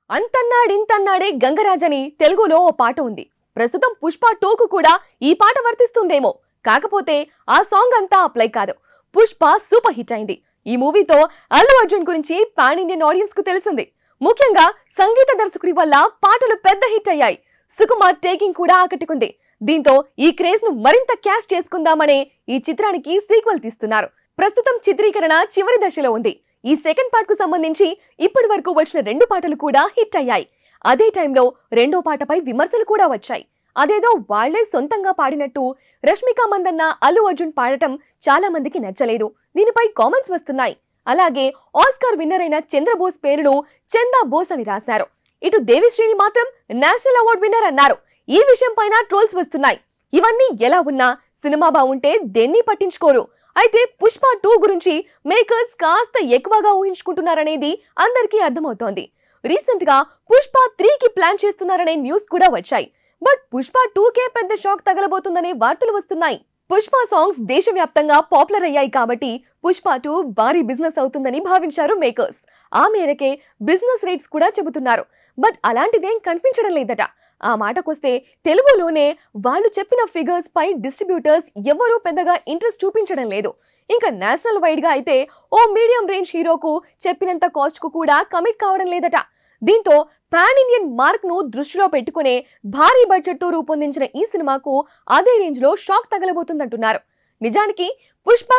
అంతన్నాడింతన్నాడే గంగరాజని తెలుగులో ఓ పాట ఉంది. ప్రస్తుతం పుష్ప 2కు కూడా ఈ పాట వర్తిస్తుందేమో. కాకపోతే ఆ సాంగ్ అంతా అప్లై కాదు. పుష్ప సూపర్ హిట్ అయింది. ఈ మూవీతో అల్లు అర్జున్ గురించి పాన్ ఇండియన్ ఆడియన్స్ కు తెలిసింది. ముఖ్యంగా సంగీత దర్శకుడి వల్ల పాటలు పెద్ద హిట్ అయ్యాయి. సుకుమార్ టేకింగ్ కూడా ఆకట్టుకుంది. దీంతో ఈ క్రేజ్ ను మరింత క్యాష్ చేసుకుందామనే ఈ చిత్రానికి సీక్వెల్ తీస్తున్నారు. ప్రస్తుతం చిత్రీకరణ చివరి దశలో ఉంది. ఈ సెకండ్ పార్ట్ కు సంబంధించి ఇప్పటి వరకు వచ్చిన 2 పాటలు కూడా హిట్ అయ్యాయి. అదే టైంలో రెండో పాటపై విమర్శలు కూడా వచ్చాయి. అదేదో వాళ్లే సొంతంగా పాడినట్టు రష్మిక మందన్న అల్లు అర్జున్ పాడటం చాలా మందికి నచ్చలేదు. దీనిపై కామెంట్స్ వస్తున్నాయి. అలాగే ఆస్కార్ విన్నర్ అయిన చంద్రబోస్ పేరును చందా బోస్ అని రాశారు. ఇటు దేవిశ్రీని మాత్రం నేషనల్ అవార్డు విన్నర్ అన్నారు. ఈ విషయం పైన ట్రోల్స్ వస్తున్నాయి. ఇవన్నీ ఎలా ఉన్నా సినిమా బాగుంటే దేన్ని పట్టించుకోరు. అయితే పుష్ప 2 గురించి మేకర్స్ కాస్త ఎక్కువగా ఊహించుకుంటున్నారనేది అందరికీ అర్థమవుతోంది. రీసెంట్ గా పుష్ప 3కి ప్లాన్ చేస్తున్నారనే న్యూస్ కూడా వచ్చాయి. బట్ పుష్ప 2కే పెద్ద షాక్ తగలబోతుందనే వార్తలు వస్తున్నాయి. పుష్ప సాంగ్స్ దేశవ్యాప్తంగా పాపులర్ అయ్యాయి కాబట్టి పుష్ప 2 భారీ బిజినెస్ అవుతుందని భావించారు మేకర్స్. ఆ మేరకే బిజినెస్ రేట్స్ కూడా చెబుతున్నారు. బట్ అలాంటిదేం కనిపించడం లేదట. ఆ మాటకొస్తే తెలుగులోనే వాళ్ళు చెప్పిన ఫిగర్స్ పై డిస్ట్రిబ్యూటర్స్ ఎవరూ పెద్దగా ఇంట్రెస్ట్ చూపించడం లేదు. ఇంకా నేషనల్ వైడ్ గా అయితే ఓ మీడియం రేంజ్ హీరోకు చెప్పినంత కాస్ట్ కు కూడా కమిట్ కావడం లేదట. దీంతో పాన్ ఇండియన్ మార్క్ ను దృష్టిలో పెట్టుకునే భారీ బడ్జెట్ తో రూపొందించిన ఈ సినిమాకు అదే రేంజ్ లో షాక్ తగలబోతుందంటున్నారు. నిజానికి పుష్ప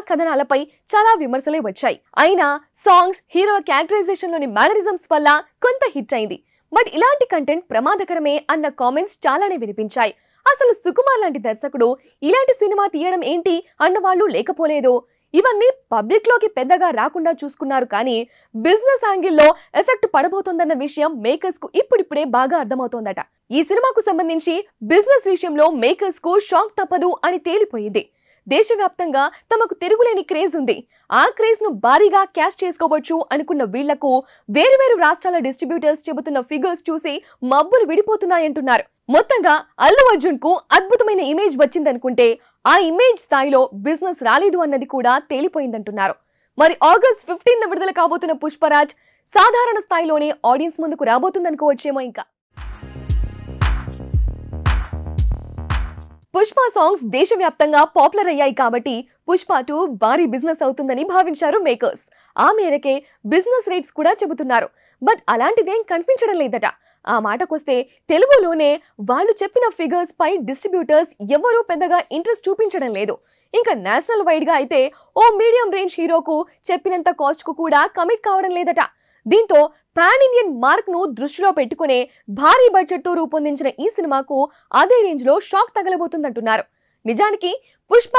కథనాలపై చాలా విమర్శలే వచ్చాయి. అయినా సాంగ్స్, హీరో క్యారెక్టరైజేషన్ లోని మేనరిజమ్స్ వల్ల కొంత హిట్ అయింది. బట్ ఇలాంటి కంటెంట్ ప్రమాదకరమే అన్న కామెంట్స్ చాలానే వినిపించాయి. అసలు సుకుమార్ లాంటి దర్శకుడు ఇలాంటి సినిమా తీయడం ఏంటి అన్న వాళ్ళు లేకపోలేదు. ఇవన్నీ పబ్లిక్ లోకి పెద్దగా రాకుండా చూసుకున్నారు. కానీ బిజినెస్ యాంగిల్లో ఎఫెక్ట్ పడబోతోందన్న విషయం మేకర్స్ కు ఇప్పుడిప్పుడే బాగా అర్థమవుతోందట. ఈ సినిమాకు సంబంధించి బిజినెస్ విషయంలో మేకర్స్ కు షాక్ తప్పదు అని తేలిపోయింది. దేశవ్యాప్తంగా తమకు తిరుగులేని క్రేజ్ ఉంది. ఆ క్రేజ్ ను భారీగా క్యాష్ చేసుకోవచ్చు అనుకున్న వీళ్లకు వేరువేరు రాష్ట్రాల డిస్ట్రిబ్యూటర్స్ చెబుతున్న ఫిగర్స్ చూసి మబ్బులు విడిపోతున్నాయంటున్నారు. మొత్తంగా అల్లు అర్జున్ కు అద్భుతమైన ఇమేజ్ వచ్చిందనుకుంటే ఆ ఇమేజ్ స్థాయిలో బిజినెస్ రాలేదు అన్నది కూడా తేలిపోయిందంటున్నారు. మరి ఆగస్ట్ 15న విడుదల కాబోతున్న పుష్పరాజ్ సాధారణ స్థాయిలోనే ఆడియన్స్ ముందుకు రాబోతుందనుకోవచ్చేమో. ఇంకా పుష్ప సాంగ్స్ దేశవ్యాప్తంగా పాపులర్ అయ్యాయి కాబట్టి పుష్ప 2 భారీ బిజినెస్ అవుతుందని భావించారు మేకర్స్. ఆ మేరకే బిజినెస్ రేట్స్ కూడా చెబుతున్నారు. బట్ అలాంటిదేం కనిపించడం లేదట. ఆ మాటకొస్తే తెలుగులోనే వాళ్ళు చెప్పిన ఫిగర్స్ పై డిస్ట్రిబ్యూటర్స్ ఎవరూ పెద్దగా ఇంట్రెస్ట్ చూపించడం లేదు. ఇంకా నేషనల్ వైడ్ గా అయితే ఓ మీడియం రేంజ్ హీరోకు చెప్పినంత కాస్ట్ కు కూడా కమిట్ కావడం లేదట. దీంతో పాన్ ఇండియన్ మార్క్ ను దృష్టిలో పెట్టుకునే భారీ బడ్జెట్ తో రూపొందించిన ఈ సినిమాకు అదే రేంజ్ లో షాక్ తగలబోతుందంటున్నారు. నిజానికి పుష్ప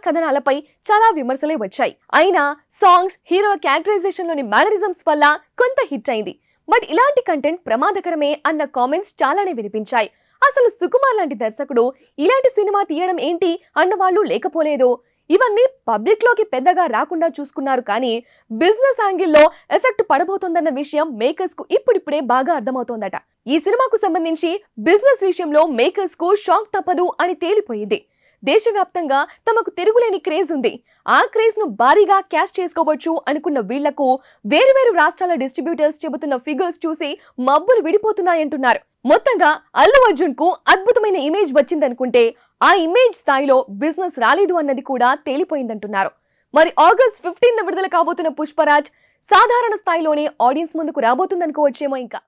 కథనాలపై చాలా విమర్శలే వచ్చాయి. అయినా సాంగ్స్, హీరో క్యారెక్టరైజేషన్ లోని మేనరిజమ్స్ వల్ల కొంత హిట్ అయింది. బట్ ఇలాంటి కంటెంట్ ప్రమాదకరమే అన్న కామెంట్స్ చాలానే వినిపించాయి. అసలు సుకుమార్ లాంటి దర్శకుడు ఇలాంటి సినిమా తీయడం ఏంటి అన్న వాళ్ళు లేకపోలేదు. ఇవన్నీ పబ్లిక్ లోకి పెద్దగా రాకుండా చూసుకున్నారు. కానీ బిజినెస్ యాంగిల్లో ఎఫెక్ట్ పడబోతోందన్న విషయం మేకర్స్ కు ఇప్పుడిప్పుడే బాగా అర్థమవుతోందట. ఈ సినిమాకు సంబంధించి బిజినెస్ విషయంలో మేకర్స్ కు షాక్ తప్పదు అని తేలిపోయింది. దేశవ్యాప్తంగా తమకు తిరుగులేని క్రేజ్ ఉంది. ఆ క్రేజ్ ను భారీగా క్యాష్ చేసుకోవచ్చు అనుకున్న వీళ్లకు వేరువేరు రాష్ట్రాల డిస్ట్రిబ్యూటర్స్ చెబుతున్న ఫిగర్స్ చూసి మబ్బులు విడిపోతున్నాయంటున్నారు. మొత్తంగా అల్లు అర్జున్ కు అద్భుతమైన ఇమేజ్ వచ్చిందనుకుంటే ఆ ఇమేజ్ స్థాయిలో బిజినెస్ రాలేదు అన్నది కూడా తేలిపోయిందంటున్నారు. మరి ఆగస్ట్ 15న విడుదల కాబోతున్న పుష్పరాజ్ సాధారణ స్థాయిలోనే ఆడియన్స్ ముందుకు రాబోతుందనుకోవచ్చేమో. ఇంకా